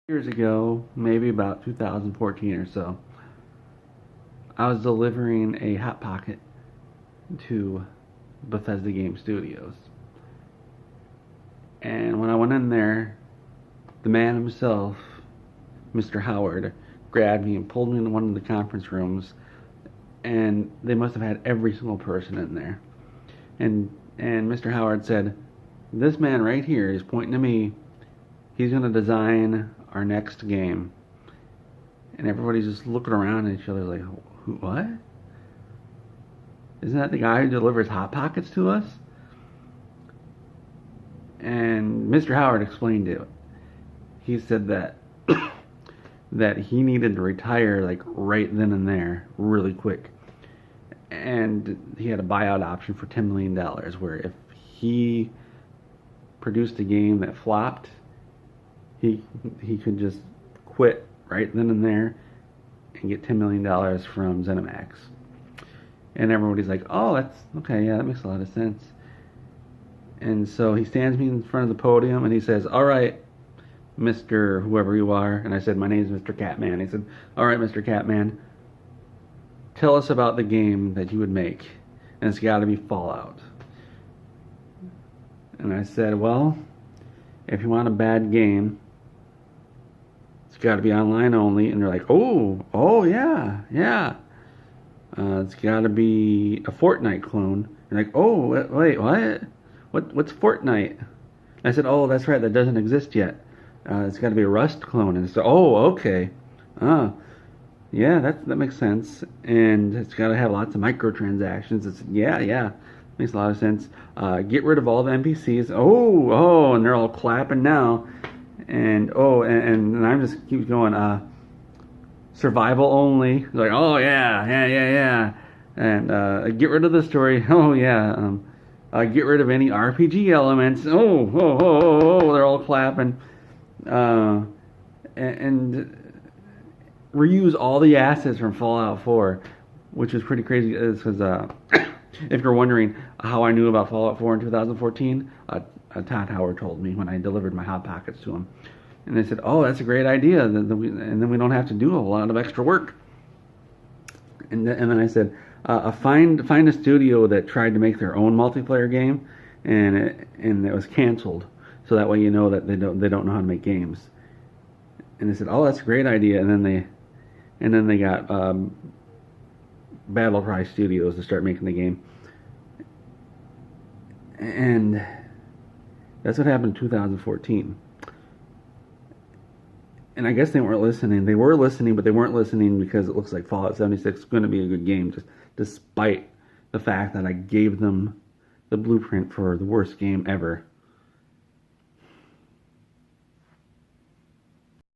Years ago, maybe about 2014 or so, I was delivering a Hot Pocket to Bethesda Game Studios. And when I went in there, the man himself, Mr. Howard, grabbed me and pulled me into one of the conference rooms, and they must have had every single person in there. And Mr. Howard said, "This man right here is pointing to me. He's going to design our next game." And everybody's just looking around at each other like, "Who? What? Isn't that the guy who delivers Hot Pockets to us?" And Mr. Howard explained it. He said that that he needed to retire like right then and there, really quick. And he had a buyout option for $10 million, where if he produced a game that flopped, he could just quit right then and there and get $10 million from ZeniMax. And everybody's like, "Oh, that's okay, yeah, that makes a lot of sense." And so he stands me in front of the podium and he says, "All right, Mr. whoever you are." And I said, "My name's Mr. Catman." He said, "All right, Mr. Catman, tell us about the game that you would make. And it's got to be Fallout." And I said, "Well, if you want a bad game, it's got to be online only." And they're like, "Oh, yeah, yeah. It's got to be a Fortnite clone." And like, "Oh, wait, what? What's Fortnite?" And I said, "Oh, that's right, that doesn't exist yet. It's got to be a Rust clone." And so, "Oh, okay. Yeah, that makes sense. And it's got to have lots of microtransactions." It's yeah, makes a lot of sense. Get rid of all the NPCs. Oh, and they're all clapping now. And and I'm just keep going. Survival only. Like, "Oh yeah. And get rid of the story. Oh yeah. Get rid of any RPG elements. Oh, they're all clapping. And reuse all the assets from Fallout 4, which is pretty crazy. Because if you're wondering how I knew about Fallout 4 in 2014, Todd Howard told me when I delivered my Hot Pockets to him. And they said, "Oh, that's a great idea. And then we don't have to do a lot of extra work." And then I said, find a studio that tried to make their own multiplayer game, and it was canceled. So that way you know that they don't know how to make games." And they said, "Oh, that's a great idea." And then they got Battle Cry Studios to start making the game. And that's what happened in 2014. And I guess they weren't listening. They were listening, but they weren't listening because it looks like Fallout 76 is going to be a good game, just despite the fact that I gave them the blueprint for the worst game ever.